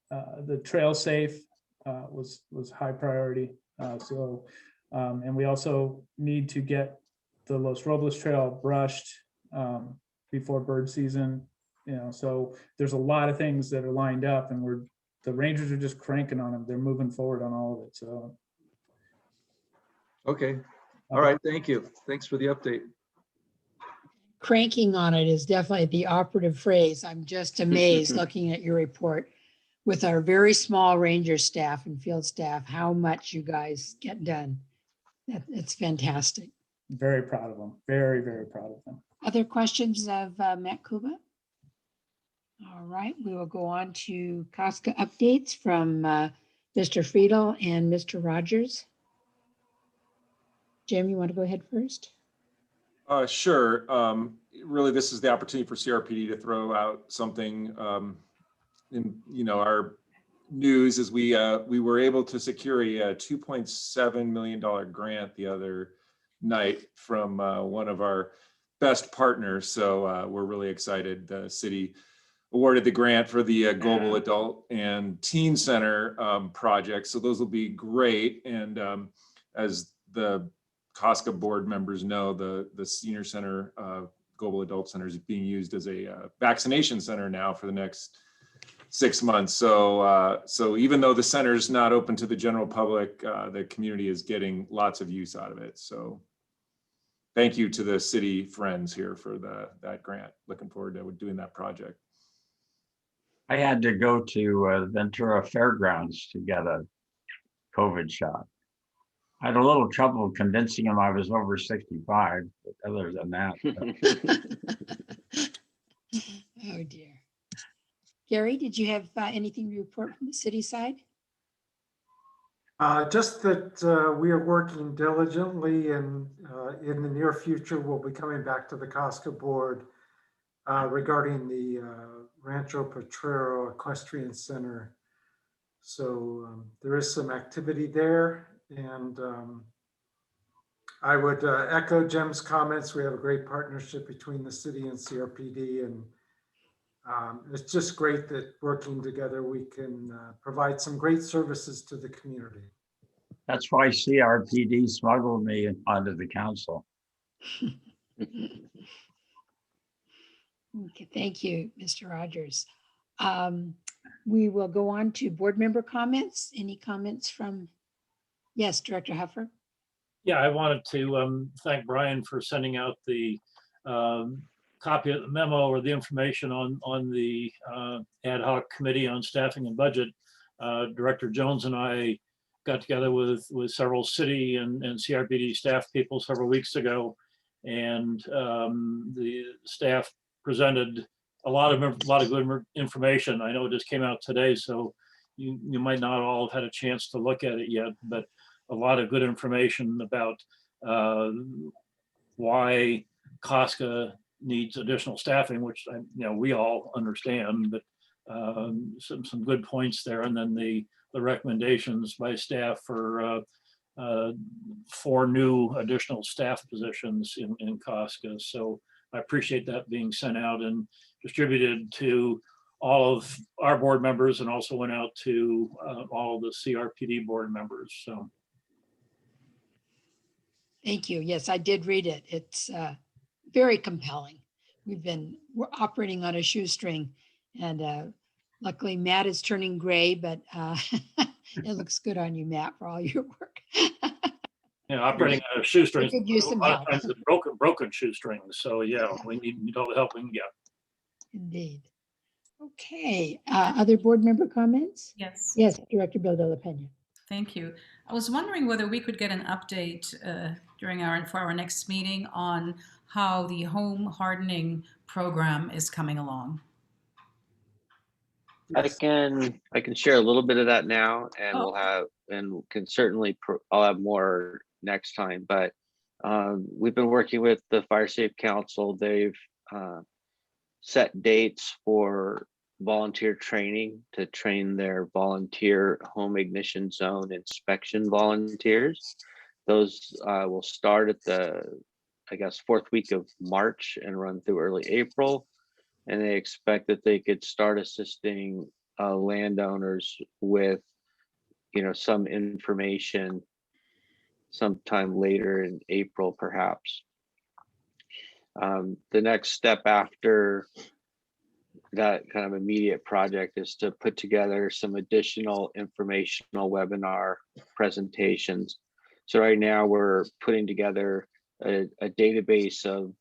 the trail safe was high priority. And we also need to get the Los Robles Trail brushed before bird season. So there's a lot of things that are lined up, and the Rangers are just cranking on them. They're moving forward on all of it. So. Okay. All right. Thank you. Thanks for the update. Cranking on it is definitely the operative phrase. I'm just amazed looking at your report with our very small ranger staff and field staff, how much you guys get done. It's fantastic. Very proud of them. Very, very proud of them. Other questions of Matt Kuba? All right, we will go on to COSCA updates from Mr. Friedel and Mr. Rogers. Jim, you want to go ahead first? Sure. Really, this is the opportunity for CRPD to throw out something in our news is we were able to secure a $2.7 million grant the other night from one of our best partners. So we're really excited. The city awarded the grant for the Global Adult and Teen Center project. So those will be great. And as the COSCA board members know, the Senior Center, Global Adult Center is being used as a vaccination center now for the next 6 months. So even though the center is not open to the general public, the community is getting lots of use out of it. So thank you to the city friends here for that grant. Looking forward to doing that project. I had to go to Ventura Fairgrounds to get a COVID shot. I had a little trouble convincing him I was over 65, but other than that. Oh dear. Gary, did you have anything to report from the city side? Just that we are working diligently, and in the near future, we'll be coming back to the COSCA board regarding the Rancho Potrero Equestrian Center. So there is some activity there, and I would echo Jim's comments. We have a great partnership between the city and CRPD, and it's just great that working together, we can provide some great services to the community. That's why CRPD smuggled me onto the council. Okay, thank you, Mr. Rogers. We will go on to board member comments. Any comments from, yes, Director Huffer? Yeah, I wanted to thank Brian for sending out the copy of the memo or the information on the ad hoc committee on staffing and budget. Director Jones and I got together with several city and CRPD staff people several weeks ago, and the staff presented a lot of good information. I know it just came out today, so you might not all have had a chance to look at it yet, but a lot of good information about why COSCA needs additional staffing, which we all understand, but some good points there, and then the recommendations by staff for 4 new additional staff positions in COSCA. So I appreciate that being sent out and distributed to all of our board members, and also went out to all of the CRPD board members. So. Thank you. Yes, I did read it. It's very compelling. We're operating on a shoestring, and luckily Matt is turning gray, but it looks good on you, Matt, for all your work. Yeah, operating on a shoestring. We could use some a lot help. of times it's broken shoestrings. So yeah, we need all the help we can get. Indeed. Okay, other board member comments? Yes. Yes, Director Bill de la Pena. Thank you. I was wondering whether we could get an update for our next meeting on how the home hardening program is coming along. I can share a little bit of that now, and Oh. can certainly I'll have more next time. But we've been working with the Fire Safe Council. They've set dates for volunteer training to train their volunteer home ignition zone inspection volunteers. Those will start at the, I guess, 4th week of March and run through early April. And they expect that they could start assisting landowners with, some information sometime later in April, perhaps. The next step after that kind of immediate project is to put together some additional informational webinar presentations. So right now we're putting together a database of,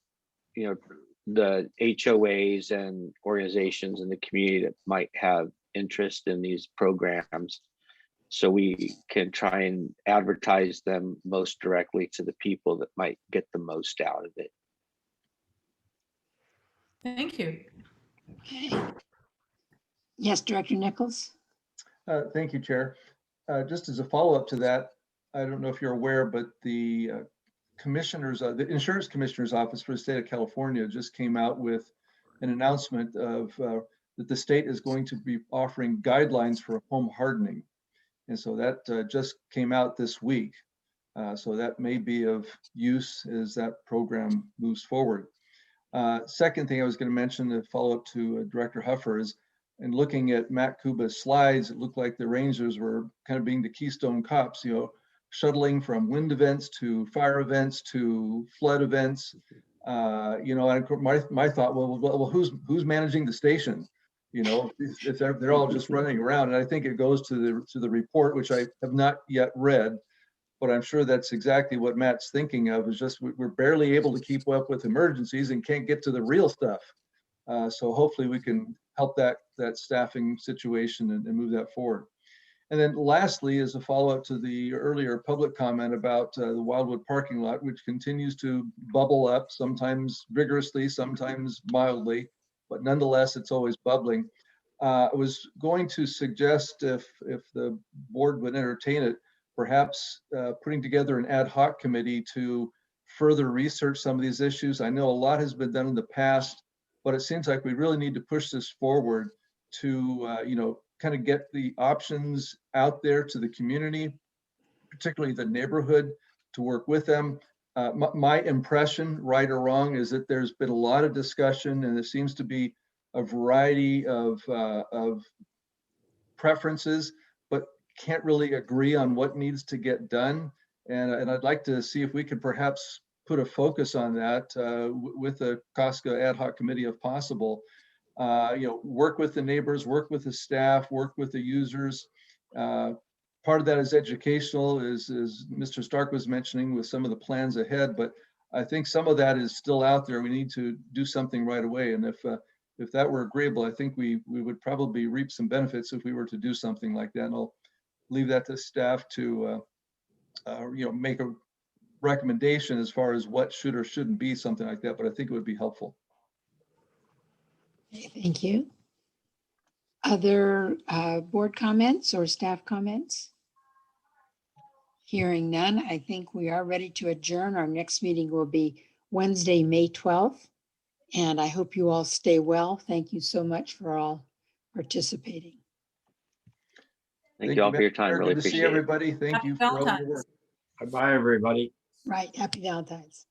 the HOAs and organizations in the community that might have interest in these programs, so we can try and advertise them most directly to the people that might get the most out of it. Thank you. Okay. Yes, Director Nichols. Thank you, Chair. Just as a follow-up to that, I don't know if you're aware, but the the Insurance Commissioner's Office for the state of California just came out with an announcement of that the state is going to be offering guidelines for home hardening. And so that just came out this week. So that may be of use as that program moves forward. Second thing I was going to mention, to follow up to Director Huffer, is in looking at Matt Kuba's slides, it looked like the Rangers were kind of being the Keystone Cops, shuttling from wind events to fire events to flood events. And my thought, well, who's managing the station? If they're all just running around. And I think it goes to the report, which I have not yet read, but I'm sure that's exactly what Matt's thinking of, is just we're barely able to keep up with emergencies and can't get to the real stuff. So hopefully we can help that staffing situation and move that forward. And then lastly, as a follow-up to the earlier public comment about the Wildwood parking lot, which continues to bubble up, sometimes vigorously, sometimes mildly, but nonetheless, it's always bubbling. I was going to suggest, if the board would entertain it, perhaps putting together an ad hoc committee to further research some of these issues. I know a lot has been done in the past, but it seems like we really need to push this forward to, kind of get the options out there to the community, particularly the neighborhood, to work with them. My impression, right or wrong, is that there's been a lot of discussion, and there seems to be a variety of preferences, but can't really agree on what needs to get done. And I'd like to see if we could perhaps put a focus on that with the COSCA ad hoc committee if possible. Work with the neighbors, work with the staff, work with the users. Part of that is educational, as Mr. Stark was mentioning, with some of the plans ahead, but I think some of that is still out there. We need to do something right away. And if that were agreeable, I think we would probably reap some benefits if we were to do something like that. And I'll leave that to staff to make a recommendation as far as what should or shouldn't be something like that, but I think it would be helpful. Okay, thank you. Other board comments or staff comments? Hearing none, I think we are ready to adjourn. Our next meeting will be Wednesday, May 12th. And I hope you all stay well. Thank you so much for all participating. Thank you all for your time. Good Really to see appreciate it. everybody. Thank Happy you for all your Valentine's. work. Bye-bye, everybody. Right, happy Valentine's.